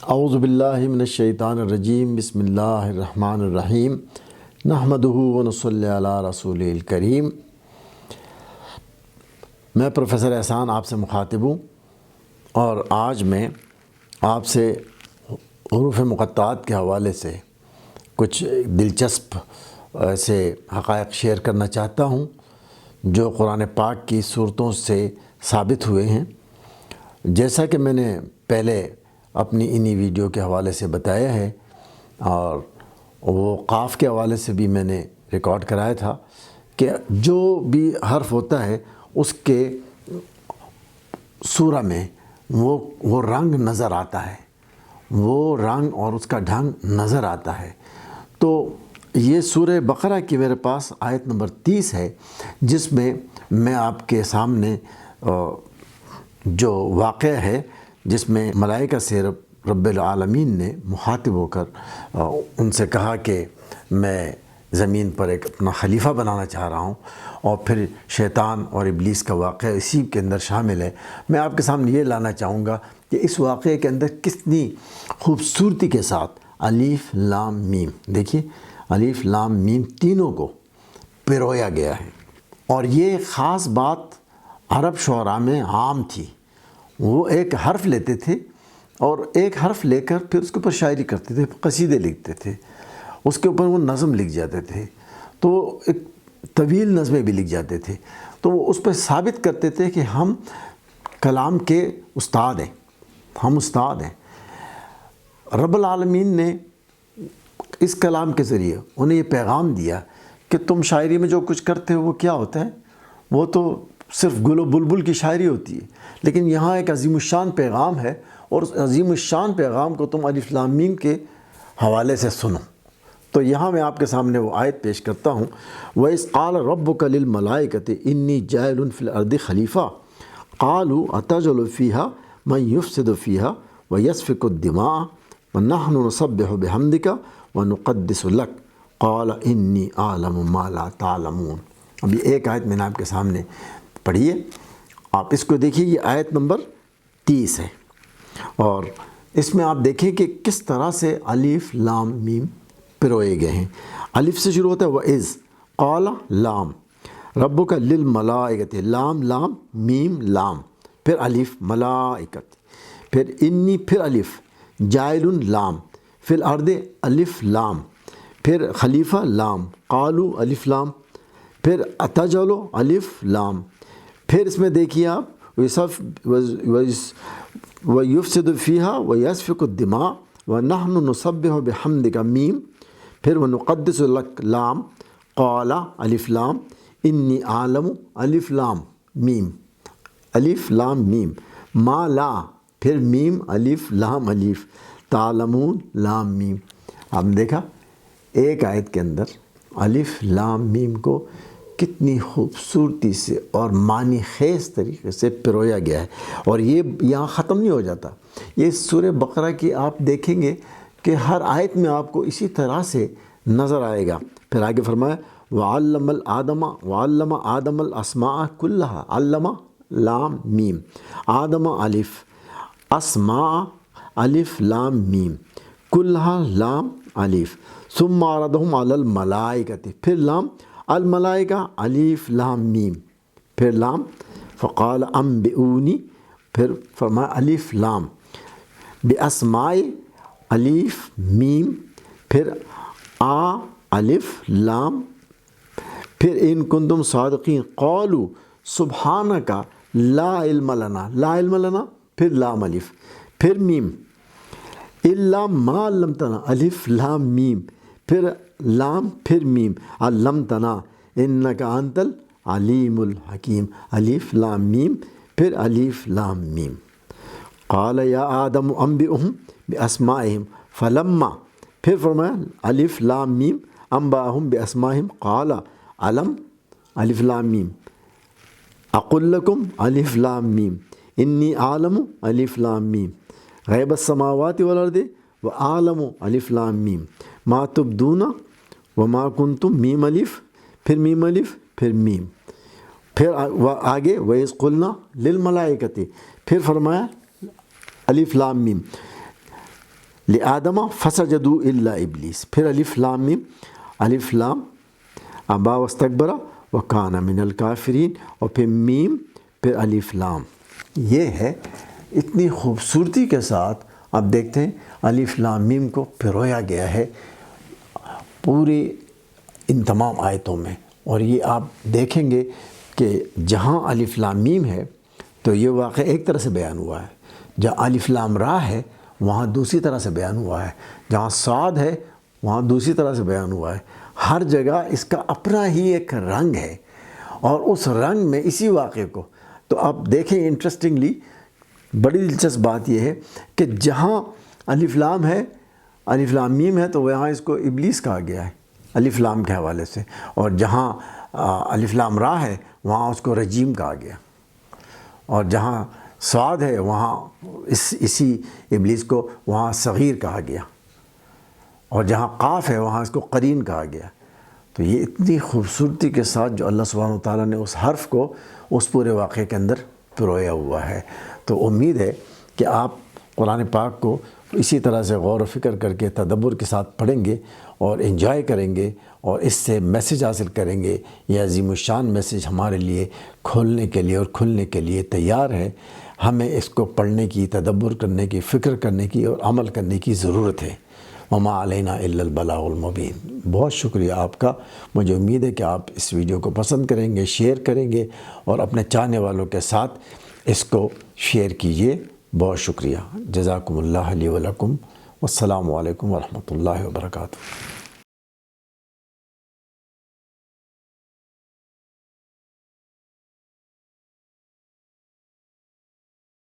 اعوذ باللہ من الشیطان الرجیم بسم اللہ الرحمن الرحیم نحمدہ ونصلی علی رسول الکریم۔ میں پروفیسر احسان آپ سے مخاطب ہوں اور آج میں آپ سے حروف مقطعات کے حوالے سے کچھ دلچسپ ایسے حقائق شیئر کرنا چاہتا ہوں جو قرآن پاک کی صورتوں سے ثابت ہوئے ہیں۔ جیسا کہ میں نے پہلے اپنی انہی ویڈیو کے حوالے سے بتایا ہے اور وہ قاف کے حوالے سے بھی میں نے ریکارڈ کرایا تھا کہ جو بھی حرف ہوتا ہے اس کے سورہ میں وہ رنگ نظر آتا ہے، وہ رنگ اور اس کا ڈھنگ نظر آتا ہے۔ تو یہ سورہ بقرہ کی میرے پاس آیت نمبر 30 ہے، جس میں میں آپ کے سامنے جو واقعہ ہے جس میں ملائکہ سے رب العالمین نے مخاطب ہو کر ان سے کہا کہ میں زمین پر ایک اپنا خلیفہ بنانا چاہ رہا ہوں، اور پھر شیطان اور ابلیس کا واقعہ اسی کے اندر شامل ہے۔ میں آپ کے سامنے یہ لانا چاہوں گا کہ اس واقعے کے اندر کتنی خوبصورتی کے ساتھ الف لام میم، دیکھیے الف لام میم تینوں کو پرویا گیا ہے۔ اور یہ خاص بات عرب شعراء میں عام تھی، وہ ایک حرف لیتے تھے اور ایک حرف لے کر پھر اس کے اوپر شاعری کرتے تھے، قصیدے لکھتے تھے، اس کے اوپر وہ نظم لکھ جاتے تھے، تو ایک طویل نظمیں بھی لکھ جاتے تھے۔ تو وہ اس پہ ثابت کرتے تھے کہ ہم کلام کے استاد ہیں، ہم استاد ہیں۔ رب العالمین نے اس کلام کے ذریعے انہیں یہ پیغام دیا کہ تم شاعری میں جو کچھ کرتے ہو وہ کیا ہوتا ہے، وہ تو صرف گل و بلبل کی شاعری ہوتی ہے، لیکن یہاں ایک عظیم الشان پیغام ہے، اور اس عظیم الشان پیغام کو تم الف لام میم کے حوالے سے سنو۔ تو یہاں میں آپ کے سامنے وہ آیت پیش کرتا ہوں، وَإِذْ قَالَ رَبُّكَ لِلْمَلَائِكَةِ إِنِّي جَاعِلٌ فِي الْأَرْضِ خَلِيفَةً قَالُوا أَتَجْعَلُ فِيهَا مَن يُفْسِدُ فِيهَا وَيَسْفِكُ الدِّمَاءَ وَنَحْنُ نُسَبِّحُ بِحَمْدِكَ وَنُقَدِّسُ لَكَ قَالَ إِنِّي أَعْلَمُ مَا لَا تَعْلَمُونَ۔ اب یہ ایک آیت میں نے آپ کے سامنے پڑھیے، آپ اس کو دیکھیے، یہ آیت نمبر 30 ہے، اور اس میں آپ دیکھیں کہ کس طرح سے الف لام میم پروئے گئے ہیں۔ الف سے شروع ہوتا ہے وَإِذْ قَالَ لام رَبُّكَ لِلْمَلَائِكَةِ لام لام میم لام، پھر الف ملائکت، پھر انی پھر الف جائل لام، پھر الارض الف لام، پھر خلیفہ لام، قالو الف لام، پھر اتجلو الف لام، پھر اس میں دیکھیے آپ وَيُفْسِدُ فِيهَا وَيَسْفِكُ الدِّمَاءَ وَنَحْنُ نُسَبِّحُ بِحَمْدِكَ میم، پھر وَنُقَدِّسُ لَكَ لام، قَالَ الف لام، انی عالم الف لام میم، الف لام میم، ما لا، پھر میم الف لام الف، تعلمون لام میم۔ آپ نے دیکھا ایک آیت کے اندر الف لام میم کو کتنی خوبصورتی سے اور معنی خیز طریقے سے پرویا گیا ہے، اور یہ یہاں ختم نہیں ہو جاتا۔ یہ سورہ بقرہ کی آپ دیکھیں گے کہ ہر آیت میں آپ کو اسی طرح سے نظر آئے گا۔ پھر آگے فرمایا وَعَلَّمَ آدَمَ الْأَسْمَاءَ كُلَّهَا، علّم لام میم، آدم الف، اسماء الف لام میم، كُلَّهَا لام الف، ثم عرضهم على الملائکۃ، پھر لام الملائکہ الف لام میم، پھر لام فقال انبئونی، پھر فرمایا الف لام، باسماء الف میم، پھر الف لام، پھر ان کنتم صادقین قالوا سبحانک لا علم لنا، لا علم لنا، پھر لام الف، پھر میم، الا ما علمتنا الف لام میم، پھر لام، پھر میم، علمتنا انک انت العلیم الحکیم، الف لام میم، پھر الف لام میم۔ قال یا آدم انبئہم باسمائہم فلما، پھر فرمایا الف لام میم، انبأہم باسمائہم قال علم الف لام میم، اقل لکم الف لام میم، انی عالم الف لام میم، غیب السماوات والارض وعالم الف لام میم، ما تبدون وما کنتم میم الف، پھر میم الف، پھر میم، پھر آگے وَإِذْ قُلْنَا لِلْمَلَائِكَةِ، پھر فرمایا الف لام میم، لآدم فسجدوا الا ابلیس، پھر الف لام میم، الف لام ابا واستکبر وکان من الکافرین، اور پھر میم، پھر الف لام. یہ ہے اتنی خوبصورتی کے ساتھ آپ دیکھتے ہیں الف لام میم کو پرویا گیا ہے پوری ان تمام آیتوں میں. اور یہ آپ دیکھیں گے کہ جہاں الف لام میم ہے تو یہ واقعہ ایک طرح سے بیان ہوا ہے، جہاں الف لام را ہے وہاں دوسری طرح سے بیان ہوا ہے، جہاں صاد ہے وہاں دوسری طرح سے بیان ہوا ہے. ہر جگہ اس کا اپنا ہی ایک رنگ ہے، اور اس رنگ میں اسی واقعے کو تو آپ دیکھیں انٹرسٹنگلی بڑی دلچسپ بات یہ ہے کہ جہاں الف لام ہے، الف لام میم ہے، تو وہاں اس کو ابلیس کہا گیا ہے الف لام کے حوالے سے، اور جہاں الف لام را ہے وہاں اس کو رجیم کہا گیا، اور جہاں صاد ہے وہاں اسی ابلیس کو وہاں صغیر کہا گیا، اور جہاں قاف ہے وہاں اس کو قرین کہا گیا. تو یہ اتنی خوبصورتی کے ساتھ جو اللہ سبحانہ و تعالیٰ نے اس حرف کو اس پورے واقعے کے اندر پرویا ہوا ہے. تو امید ہے کہ آپ قرآن پاک کو اسی طرح سے غور و فکر کر کے تدبر کے ساتھ پڑھیں گے اور انجوائے کریں گے، اور اس سے میسیج حاصل کریں گے. یہ عظیم الشان میسیج ہمارے لیے کھولنے کے لیے اور کھلنے کے لیے تیار ہے. ہمیں اس کو پڑھنے کی، تدبر کرنے کی، فکر کرنے کی اور عمل کرنے کی ضرورت ہے. وما علینا الا البلاغ المبین. بہت شکریہ آپ کا. مجھے امید ہے کہ آپ اس ویڈیو کو پسند کریں گے، شیئر کریں گے، اور اپنے چاہنے والوں کے ساتھ اس کو شیئر کیجئے. بہت شکریہ. جزاکم اللہ لی ولکم. والسلام علیکم ورحمۃ اللہ وبرکاتہ.